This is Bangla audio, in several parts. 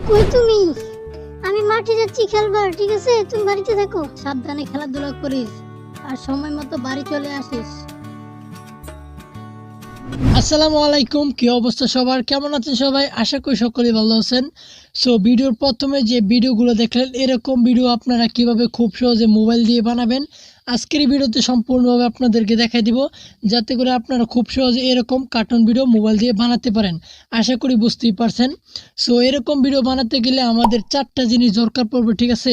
কই তুমি? আমি মাঠে যাচ্ছি খেলবার, ঠিক আছে? তুমি বাড়িতে থাকো, সাবধানে খেলাধুলা করিস আর সময় মতো বাড়ি চলে আসিস। আসসালামু আলাইকুম, কি অবস্থা সবার? কেমন আছেন সবাই? আশা করি সকলেই ভালো আছেন। সো ভিডিওর প্রথমে যে ভিডিওগুলো দেখলেন, এরকম ভিডিও আপনারা কিভাবে খুব সহজে মোবাইল দিয়ে বানাবেন আজকের এই ভিডিওতে সম্পূর্ণভাবে আপনাদেরকে দেখাই দিব, যাতে করে আপনারা খুব সহজে এরকম কার্টুন ভিডিও মোবাইল দিয়ে বানাতে পারেন। আশা করি বুঝতেই পারছেন। সো এরকম ভিডিও বানাতে গেলে আমাদের 4টা জিনিস দরকার পড়বে, ঠিক আছে?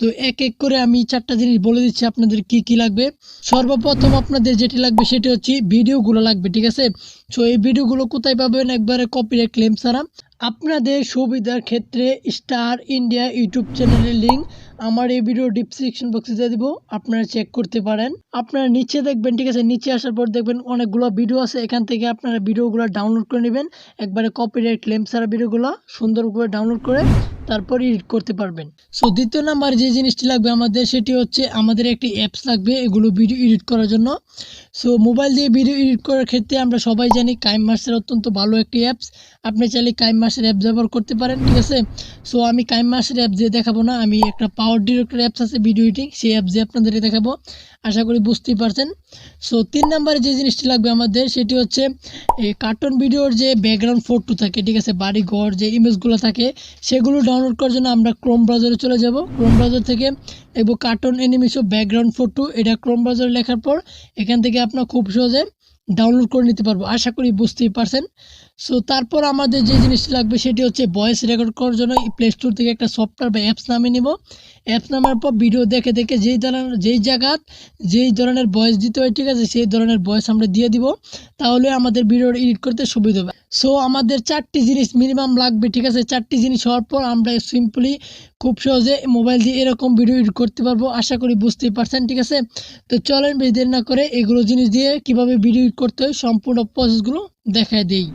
তো এক এক করে আমি 4টা জিনিস বলে দিচ্ছি আপনাদের কি কি লাগবে। সর্বপ্রথম আপনাদের যেটি লাগবে সেটি হচ্ছে ভিডিওগুলো লাগবে, ঠিক আছে? সো এই ভিডিওগুলো কোথায় পাবেন? একবারে কপিরাইট ক্লেম ছাড়া। আপনাদের সুবিধার ক্ষেত্রে স্টার ইন্ডিয়া ইউটিউব চ্যানেলের লিঙ্ক আমার এই ভিডিও ডিসক্রিপশন বক্সে দিয়ে দিব, আপনারা চেক করতে পারেন। আপনারা নিচে দেখবেন, ঠিক আছে? নিচে আসার পর দেখবেন অনেকগুলো ভিডিও আছে, এখান থেকে আপনারা ভিডিওগুলো ডাউনলোড করে নেবেন। একবারে কপিরাইট ক্লেম ছাড়া ভিডিওগুলো সুন্দর করে ডাউনলোড করে তারপর এডিট করতে পারবেন। সো দ্বিতীয় নাম্বার যে জিনিসটি লাগবে আমাদের, সেটি হচ্ছে আমাদের একটি অ্যাপস লাগবে এগুলো ভিডিও এডিট করার জন্য। সো মোবাইল দিয়ে ভিডিও এডিট করার ক্ষেত্রে আমরা সবাই জানি কাইনমাস্টার অত্যন্ত ভালো একটি অ্যাপস। আপনি চাইলে কাইনমাস্টার অ্যাপ ব্যবহার করতে পারেন, ঠিক আছে? সো আমি কাইনমাস্টার অ্যাপ দিয়ে দেখাবো না, আমি একটা PowerDirector অ্যাপস আছে ভিডিও এডিটিং, সেই অ্যাপ দিয়ে আপনাদের দেখাবো। আশা করি বুঝতেই পারছেন। সো 3 নম্বরে যে জিনিসটি লাগবে আমাদের, সেটি হচ্ছে এই কার্টুন ভিডিওর যে ব্যাকগ্রাউন্ড ফটো থাকে, ঠিক আছে? বাড়ি ঘর যে ইমেজগুলো থাকে সেগুলো ডাউনলোড করার জন্য আমরা ক্রোম ব্রাউজারে চলে যাব। ক্রোম ব্রাউজার থেকে দেখব কার্টুন অ্যানিমেশন ব্যাকগ্রাউন্ড ফটো, এটা ক্রোম ব্রাউজারে লেখার পর এখান থেকে আপনার খুব সহজে ডাউনলোড করে নিতে পারবো। আশা করি বুঝতেই পারছেন। সো তারপর আমাদের যে জিনিসটি লাগবে সেটি হচ্ছে ভয়েস রেকর্ড করার জন্য প্লে স্টোর থেকে একটা সফটওয়্যার বা অ্যাপস নামিয়ে নিব। অ্যাপস নামার পর ভিডিও দেখে দেখে যেই জায়গাত যেই ধরনের ভয়েস দিতে হয়, ঠিক আছে, সেই ধরনের ভয়েস আমরা দিয়ে দিব, তাহলে আমাদের ভিডিও এডিট করতে সুবিধা হবে। সো আমাদের 4টি জিনিস মিনিমাম লাগবে, ঠিক আছে? 4টি জিনিস হওয়ার পর আমরা সিম্পলি খুব সহজে মোবাইল দিয়ে এরকম ভিডিও এডিট করতে পারবো। আশা করি বুঝতেই পারছেন, ঠিক আছে? তো চলেন বেশি দেরি না করে এগুলো জিনিস দিয়ে কিভাবে ভিডিও এডিট করতে হয় সম্পূর্ণ প্রসেসগুলো দেখায় দিই।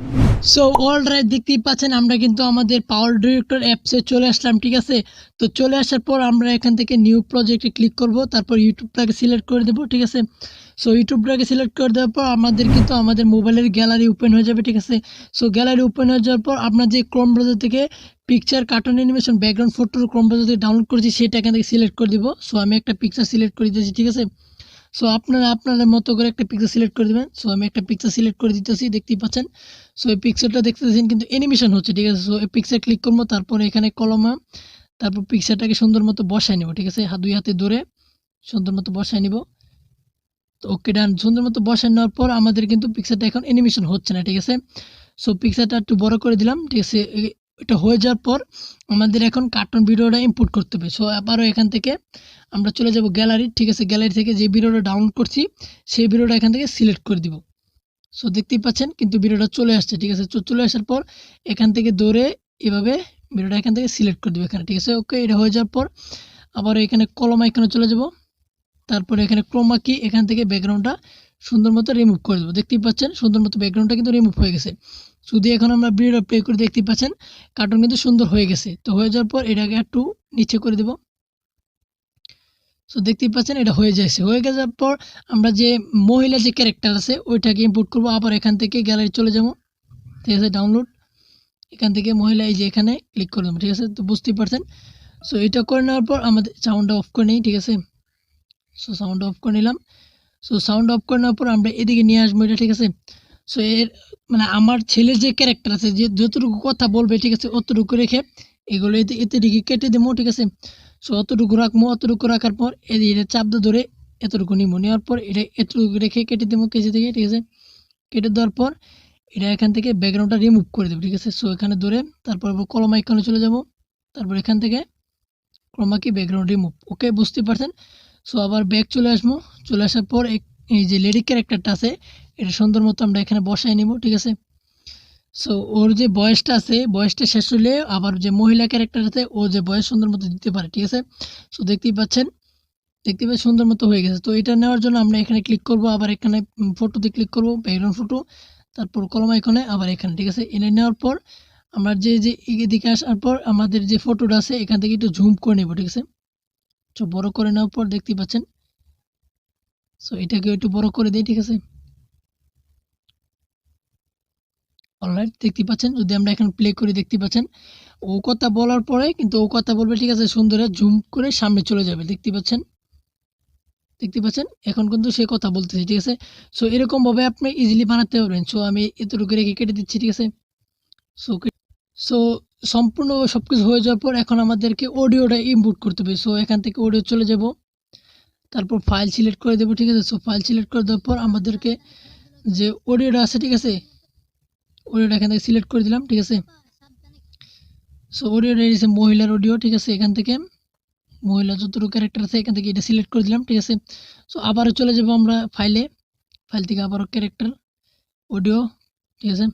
সো অলরাইট, দেখতেই পাচ্ছেন আমরা কিন্তু আমাদের PowerDirector অ্যাপসে চলে আসলাম, ঠিক আছে? তো চলে আসার পর আমরা এখান থেকে নিউ প্রজেক্টে ক্লিক করব, তারপর ইউটিউবটাকে সিলেক্ট করে দেবো, ঠিক আছে? সো ইউটিউবটাকে সিলেক্ট করে দেওয়ার পর আমাদের কিন্তু আমাদের মোবাইলের গ্যালারি ওপেন হয়ে যাবে, ঠিক আছে? সো গ্যালারি ওপেন হয়ে যাওয়ার পর আপনার যে ক্রোম ব্রাউজার থেকে পিকচার কার্টুন অ্যানিমেশন ব্যাকগ্রাউন্ড ফটোর ক্রোম ব্রাউজার থেকে ডাউনলোড করেছি সেটা এখান থেকে সিলেক্ট করে দিব। সো আমি একটা পিকচার সিলেক্ট করে দিয়েছি, ঠিক আছে? সো আপনারা আপনাদের মতো করে একটা পিকচার সিলেক্ট করে দেবেন। সো আমি একটা পিকচার সিলেক্ট করে দিতেছি, দেখতেই পাচ্ছেন। সো এই পিকচারটা দেখতেছেন কিন্তু অ্যানিমেশন হচ্ছে, ঠিক আছে? সো এই পিকচার ক্লিক করবো, তারপরে এখানে কলমে তারপর পিকচারটাকে সুন্দর মতো বসায় নেব, ঠিক আছে? দুই হাতে ধরে সুন্দর মতো বসায় নিব। তো ওকে ডান, সুন্দর মতো বসায় নেওয়ার পর আমাদের কিন্তু পিকচারটা এখন অ্যানিমেশন হচ্ছে না, ঠিক আছে? সো পিকচারটা একটু বড় করে দিলাম, ঠিক আছে? এটা হয়ে যাওয়ার পর আমাদের এখন কার্টুন ভিডিওটা ইম্পোর্ট করতে হবে। সো আবারও এখান থেকে আমরা চলে যাব গ্যালারি, ঠিক আছে? গ্যালারি থেকে যে ভিডিওটা ডাউনলোড করছি সেই ভিডিওটা এখান থেকে সিলেক্ট করে দিব। সো দেখতেই পাচ্ছেন কিন্তু ভিডিওটা চলে আসছে, ঠিক আছে? চলে আসার পর এখান থেকে ধরে এভাবে ভিডিওটা এখান থেকে সিলেক্ট করে দেবো এখানে, ঠিক আছে? ওকে, এটা হয়ে যাওয়ার পর আবার এখানে কলম আইকনে চলে যাব, তারপরে এখানে ক্রোমা কি এখান থেকে ব্যাকগ্রাউন্ডটা সুন্দর মতো রিমুভ করে দেবো। দেখতেই পাচ্ছেন সুন্দর মতো ব্যাকগ্রাউন্ডটা কিন্তু রিমুভ হয়ে গেছে। শুধু এখন আমরা ভিডিওটা প্লে করে দেখতেই পাচ্ছেন কার্টুন কিন্তু সুন্দর হয়ে গেছে। তো হয়ে যাওয়ার পর এটাকে একটু নিচে করে দেব। সো দেখতেই পাচ্ছেন এটা হয়ে যাচ্ছে। হয়ে যাওয়ার পর আমরা যে মহিলা যে ক্যারেক্টার আছে ওইটাকে ইম্পোর্ট করব। আবার এখান থেকে গ্যালারি চলে যাব, ঠিক আছে? ডাউনলোড, এখান থেকে মহিলা এই যে এখানে ক্লিক করে দেবো, ঠিক আছে? তো বুঝতেই পারছেন। সো এটা করে নেওয়ার পর আমাদের সাউন্ডটা অফ করে নিই, ঠিক আছে? সো সাউন্ড অফ করে নিলাম। সো সাউন্ড অফ করে নেওয়ার পর আমরা এদিকে নিয়ে আসবো এটা, ঠিক আছে? সো এর মানে আমার ছেলের যে ক্যারেক্টার আছে যে যতটুকু কথা বলবে, ঠিক আছে, অতটুকু রেখে এগুলো এদিকে কেটে দেবো, ঠিক আছে? সো অতটুকু রাখবো, অতটুকু রাখার পর এটা চাপ ধরে এতটুকু নিবো, নেওয়ার পর এটা এতটুকু রেখে কেটে দেবো কেজি থেকে, ঠিক আছে? কেটে দেওয়ার পর এটা এখান থেকে ব্যাকগ্রাউন্ডটা রিমুভ করে দেবো, ঠিক আছে? সো এখানে ধরে তারপর কলম আইকনে চলে যাব, তারপর এখান থেকে ক্রোমা কি ব্যাকগ্রাউন্ড রিমুভ। ওকে, বুঝতে পারছেন। সো আবার ব্যাক চলে আসবো, চলে আসার পর এই যে লেডি ক্যারেক্টারটা আছে এটা সুন্দর মতো আমরা এখানে বসায় নিব, ঠিক আছে? সো ওর যে বয়সটা আছে বয়সটা শেষ হলে আবার যে মহিলা ক্যারেক্টার আছে ও যে বয়স সুন্দর মতো দিতে পারে, ঠিক আছে? সো দেখতেই পাচ্ছেন সুন্দর মতো হয়ে গেছে। তো এটা নেওয়ার জন্য আমরা এখানে ক্লিক করব, আবার এখানে ফটোতে ক্লিক করব, ব্যাকগ্রাউন্ড ফটো, তারপর কলম আইকনে আবার এখানে, ঠিক আছে? এনে নেওয়ার পর আমরা যে এদিকে আসার পর আমাদের যে ফটোটা আছে এখান থেকে একটু জুম করে নেব, ঠিক আছে? তো বড় করে নেওয়ার পর দেখতেই পাচ্ছেন। সো এটাকে একটু বড় করে দিই, ঠিক আছে? অলরাইট, দেখতে পাচ্ছেন যদি আমরা এখন প্লে করি দেখতে পাচ্ছেন ও কথা বলার পরে কিন্তু ও কথা বলবে, ঠিক আছে, সুন্দর জুম করে সামনে চলে যাবে, দেখতে পাচ্ছেন এখন কিন্তু সে কথা বলতেছে, ঠিক আছে। সো এরকম ভাবে আপনি ইজিলি বানাতে পারবেন। সো আমি এতটুকু রেখে কেটে দিচ্ছি, ঠিক আছে। সো সো সম্পূর্ণ সবকিছু হয়ে যাওয়ার পর এখন আমাদেরকে অডিওটা ইনপুট করতে হবে। সো এখান থেকে অডিও চলে যাব, তারপর ফাইল সিলেক্ট করে দেবো, ঠিক আছে। সো ফাইল সিলেক্ট করে দেওয়ার পর আমাদেরকে যে অডিওটা আছে, ঠিক আছে, অডিওটা এখান থেকে সিলেক্ট করে দিলাম, ঠিক আছে। সো অডিওটা এসে মহিলার অডিও, ঠিক আছে। এখান থেকে মহিলা যতটুকু ক্যারেক্টার আছে এখান থেকে এটা সিলেক্ট করে দিলাম, ঠিক আছে। সো আবারও চলে যাব আমরা ফাইল থেকে আবারও ক্যারেক্টার অডিও, ঠিক আছে।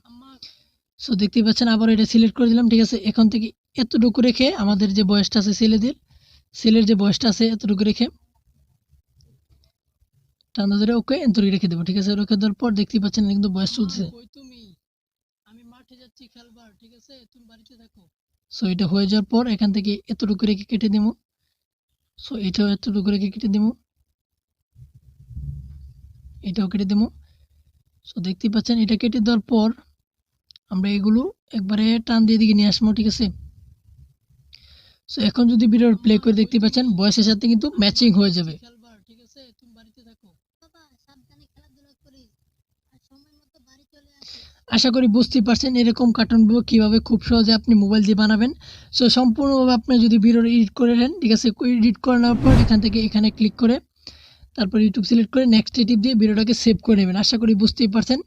সো দেখতেই পাচ্ছেন আবার এটা সিলেক্ট করে দিলাম, ঠিক আছে। এখন থেকে এতটুকু রেখে আমাদের যে বয়সটা আছে সেলের যে বয়সটা আছে এতটুকু রেখে টানা ধরে ওকে এতটুকু রেখে দেবো, ঠিক আছে। রেখে দেওয়ার পর দেখতেই পাচ্ছেন কিন্তু বয়স চলছে। আমি মাঠে যাচ্ছি খেলবার, ঠিক আছে, তুমি বাড়িতে থাকো। সো এটা হয়ে যাওয়ার পর এখান থেকে এতটুকু রেখে কেটে দেবো। সো এটাও এতটুকু রেখে কেটে দেবো, এটাও কেটে দেবো। সো দেখতেই পাচ্ছেন এটা কেটে দেওয়ার পর আমরা এগুলো একবারে টান দিয়ে দিকে নিয়ে আসবো, ঠিক আছে। সো এখন যদি ভিডিও প্লে করে দেখতে পাচ্ছেন ভয়েসের সাথে কিন্তু ম্যাচিং হয়ে যাবে। আশা করি বুঝতে পারছেন এরকম কার্টুন ভিডিও কীভাবে খুব সহজে আপনি মোবাইল দিয়ে বানাবেন। সো সম্পূর্ণভাবে আপনি যদি ভিডিওটা এডিট করে নেন, ঠিক আছে, এডিট করে নেওয়ার পর এখান থেকে এখানে ক্লিক করে তারপর ইউটিউব সিলেক্ট করে নেক্সট টিপ দিয়ে ভিডিওটাকে সেভ করে নেবেন। আশা করি বুঝতেই পারছেন।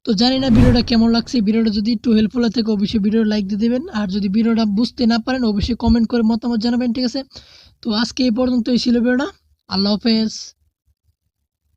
তো জানি না ভিডিওটা কেমন লাগছে, ভিডিওটা যদি একটু হেল্পফুল থাকে অবশ্যই ভিডিওটা লাইক দিয়ে দেবেন, আর যদি ভিডিওটা বুঝতে না পারেন অবশ্যই কমেন্ট করে মতামত জানাবেন, ঠিক আছে। তো আজকে এই পর্যন্তই ছিল ভিডিওটা। আল্লাহ হাফেজ।